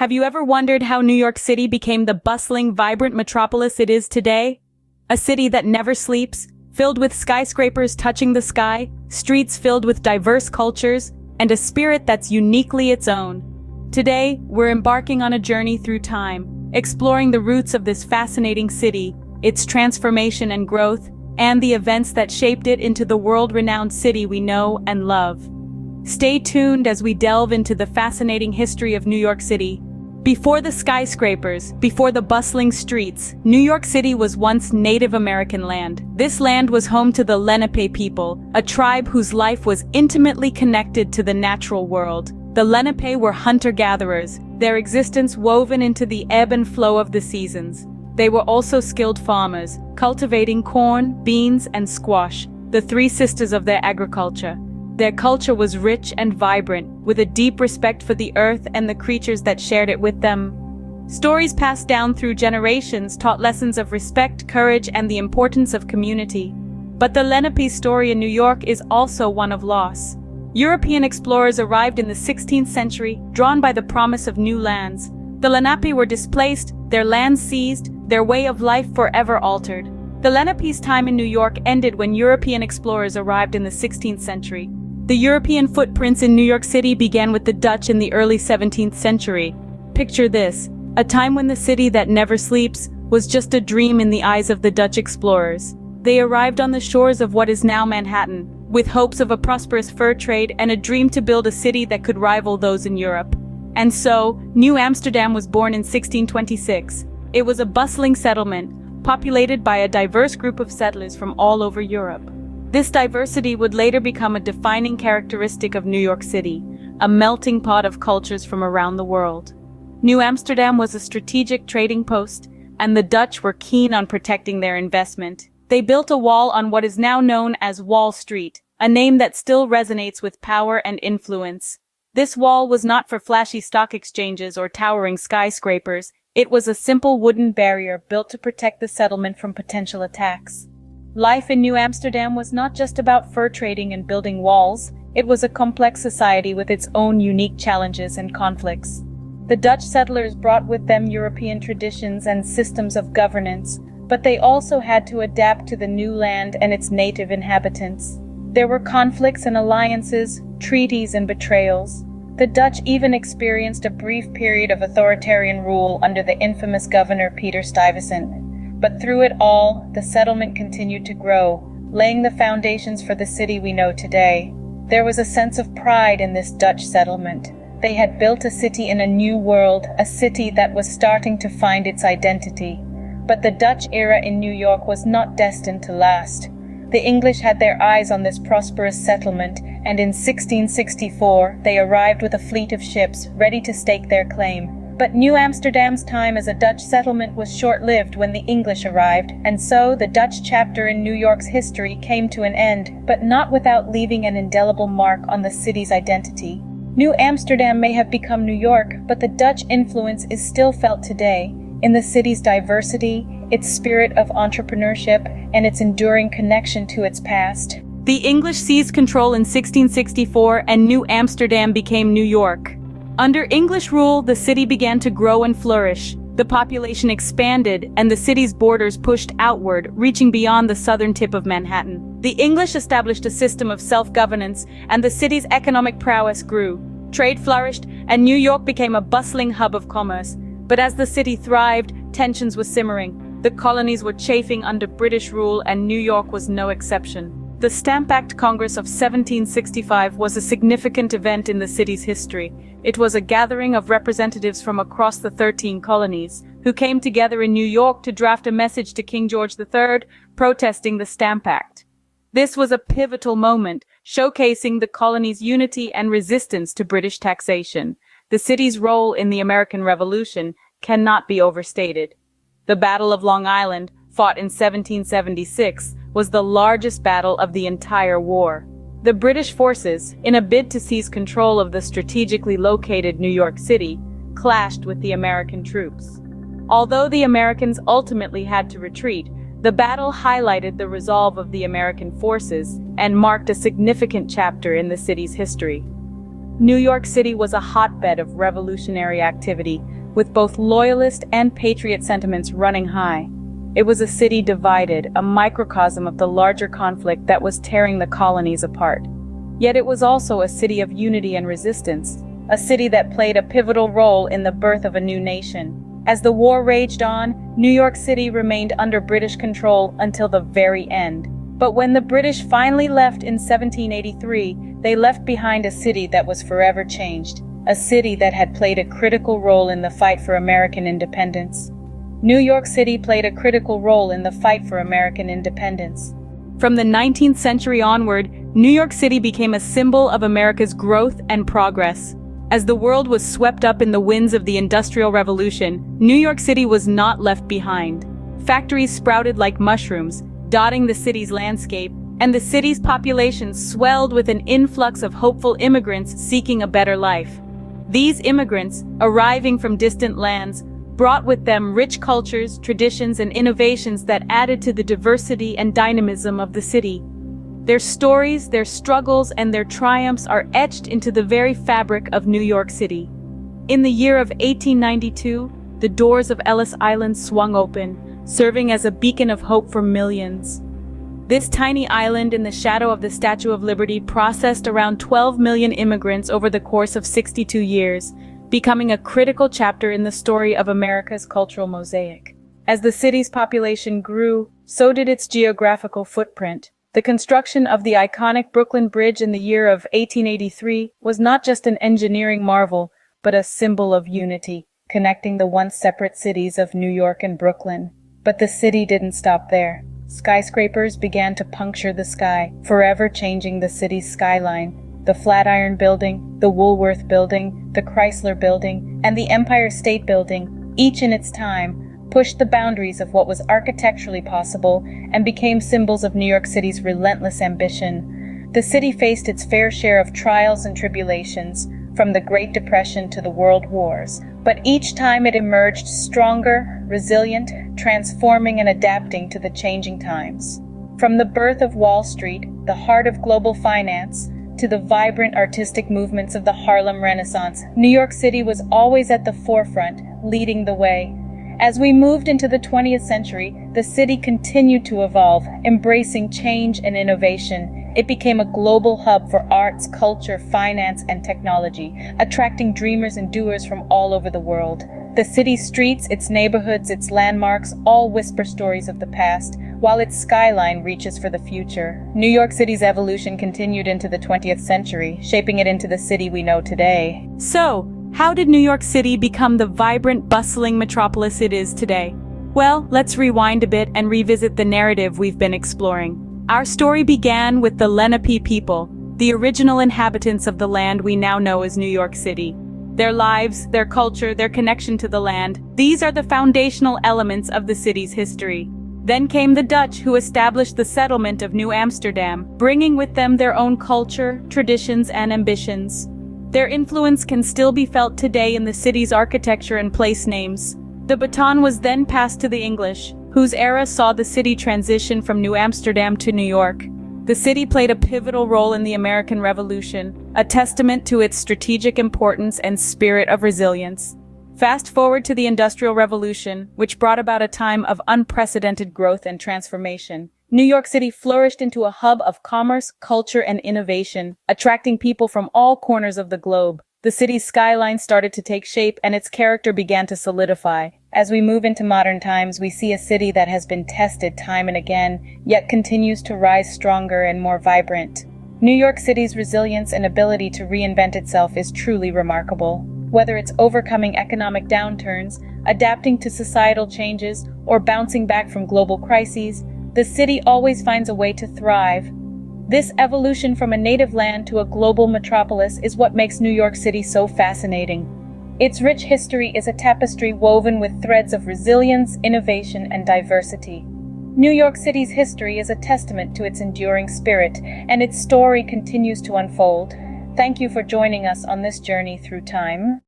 Have you ever wondered how New York City became the bustling, vibrant metropolis it is today? A city that never sleeps, filled with skyscrapers touching the sky, streets filled with diverse cultures, and a spirit that's uniquely its own. Today, we're embarking on a journey through time, exploring the roots of this fascinating city, its transformation and growth, and the events that shaped it into the world-renowned city we know and love. Stay tuned as we delve into the fascinating history of New York City. Before the skyscrapers, before the bustling streets, New York City was once Native American land. This land was home to the Lenape people, a tribe whose life was intimately connected to the natural world. The Lenape were hunter-gatherers, their existence woven into the ebb and flow of the seasons. They were also skilled farmers, cultivating corn, beans, and squash, the three sisters of their agriculture. Their culture was rich and vibrant, with a deep respect for the earth and the creatures that shared it with them. Stories passed down through generations taught lessons of respect, courage, and the importance of community. But the Lenape story in New York is also one of loss. European explorers arrived in the 16th century, drawn by the promise of new lands. The Lenape were displaced, their lands seized, their way of life forever altered. The Lenape's time in New York ended when European explorers arrived in the 16th century. The European footprints in New York City began with the Dutch in the early 17th century. Picture this, a time when the city that never sleeps was just a dream in the eyes of the Dutch explorers. They arrived on the shores of what is now Manhattan, with hopes of a prosperous fur trade and a dream to build a city that could rival those in Europe. And so, New Amsterdam was born in 1626. It was a bustling settlement, populated by a diverse group of settlers from all over Europe. This diversity would later become a defining characteristic of New York City, a melting pot of cultures from around the world. New Amsterdam was a strategic trading post, and the Dutch were keen on protecting their investment. They built a wall on what is now known as Wall Street, a name that still resonates with power and influence. This wall was not for flashy stock exchanges or towering skyscrapers. It was a simple wooden barrier built to protect the settlement from potential attacks. Life in New Amsterdam was not just about fur trading and building walls. It was a complex society with its own unique challenges and conflicts. The Dutch settlers brought with them European traditions and systems of governance, but they also had to adapt to the new land and its native inhabitants. There were conflicts and alliances, treaties and betrayals. The Dutch even experienced a brief period of authoritarian rule under the infamous governor Peter Stuyvesant. But through it all, the settlement continued to grow, laying the foundations for the city we know today. There was a sense of pride in this Dutch settlement. They had built a city in a new world, a city that was starting to find its identity. But the Dutch era in New York was not destined to last. The English had their eyes on this prosperous settlement, and in 1664 they arrived with a fleet of ships ready to stake their claim. But New Amsterdam's time as a Dutch settlement was short-lived when the English arrived, and so the Dutch chapter in New York's history came to an end, but not without leaving an indelible mark on the city's identity. New Amsterdam may have become New York, but the Dutch influence is still felt today, in the city's diversity, its spirit of entrepreneurship, and its enduring connection to its past. The English seized control in 1664, and New Amsterdam became New York. Under English rule, the city began to grow and flourish. The population expanded, and the city's borders pushed outward, reaching beyond the southern tip of Manhattan. The English established a system of self-governance, and the city's economic prowess grew. Trade flourished, and New York became a bustling hub of commerce. But as the city thrived, tensions were simmering. The colonies were chafing under British rule, and New York was no exception. The Stamp Act Congress of 1765 was a significant event in the city's history. It was a gathering of representatives from across the 13 colonies, who came together in New York to draft a message to King George III, protesting the Stamp Act. This was a pivotal moment, showcasing the colony's unity and resistance to British taxation. The city's role in the American Revolution cannot be overstated. The Battle of Long Island, fought in 1776, was the largest battle of the entire war. The British forces, in a bid to seize control of the strategically located New York City, clashed with the American troops. Although the Americans ultimately had to retreat, the battle highlighted the resolve of the American forces and marked a significant chapter in the city's history. New York City was a hotbed of revolutionary activity, with both loyalist and patriot sentiments running high. It was a city divided, a microcosm of the larger conflict that was tearing the colonies apart. Yet it was also a city of unity and resistance, a city that played a pivotal role in the birth of a new nation. As the war raged on, New York City remained under British control until the very end. But when the British finally left in 1783, they left behind a city that was forever changed, a city that had played a critical role in the fight for American independence. New York City played a critical role in the fight for American independence. From the 19th century onward, New York City became a symbol of America's growth and progress. As the world was swept up in the winds of the Industrial Revolution, New York City was not left behind. Factories sprouted like mushrooms, dotting the city's landscape, and the city's population swelled with an influx of hopeful immigrants seeking a better life. These immigrants, arriving from distant lands, brought with them rich cultures, traditions, and innovations that added to the diversity and dynamism of the city. Their stories, their struggles, and their triumphs are etched into the very fabric of New York City. In the year of 1892, the doors of Ellis Island swung open, serving as a beacon of hope for millions. This tiny island in the shadow of the Statue of Liberty processed around 12 million immigrants over the course of 62 years, becoming a critical chapter in the story of America's cultural mosaic. As the city's population grew, so did its geographical footprint. The construction of the iconic Brooklyn Bridge in the year of 1883 was not just an engineering marvel, but a symbol of unity, connecting the once separate cities of New York and Brooklyn. But the city didn't stop there. Skyscrapers began to puncture the sky, forever changing the city's skyline. The Flatiron Building, the Woolworth Building, the Chrysler Building, and the Empire State Building, each in its time, pushed the boundaries of what was architecturally possible and became symbols of New York City's relentless ambition. The city faced its fair share of trials and tribulations, from the Great Depression to the World Wars, but each time it emerged stronger, resilient, transforming and adapting to the changing times. From the birth of Wall Street, the heart of global finance, to the vibrant artistic movements of the Harlem Renaissance, New York City was always at the forefront, leading the way. As we moved into the 20th century, the city continued to evolve, embracing change and innovation. It became a global hub for arts, culture, finance, and technology, attracting dreamers and doers from all over the world. The city's streets, its neighborhoods, its landmarks all whisper stories of the past, while its skyline reaches for the future. New York City's evolution continued into the 20th century, shaping it into the city we know today. So, how did New York City become the vibrant, bustling metropolis it is today? Well, let's rewind a bit and revisit the narrative we've been exploring. Our story began with the Lenape people, the original inhabitants of the land we now know as New York City. Their lives, their culture, their connection to the land, these are the foundational elements of the city's history. Then came the Dutch, who established the settlement of New Amsterdam, bringing with them their own culture, traditions, and ambitions. Their influence can still be felt today in the city's architecture and place names. The baton was then passed to the English, whose era saw the city transition from New Amsterdam to New York. The city played a pivotal role in the American Revolution, a testament to its strategic importance and spirit of resilience. Fast forward to the Industrial Revolution, which brought about a time of unprecedented growth and transformation. New York City flourished into a hub of commerce, culture, and innovation, attracting people from all corners of the globe. The city's skyline started to take shape and its character began to solidify. As we move into modern times, we see a city that has been tested time and again, yet continues to rise stronger and more vibrant. New York City's resilience and ability to reinvent itself is truly remarkable. Whether it's overcoming economic downturns, adapting to societal changes, or bouncing back from global crises, the city always finds a way to thrive. This evolution from a native land to a global metropolis is what makes New York City so fascinating. Its rich history is a tapestry woven with threads of resilience, innovation, and diversity. New York City's history is a testament to its enduring spirit, and its story continues to unfold. Thank you for joining us on this journey through time.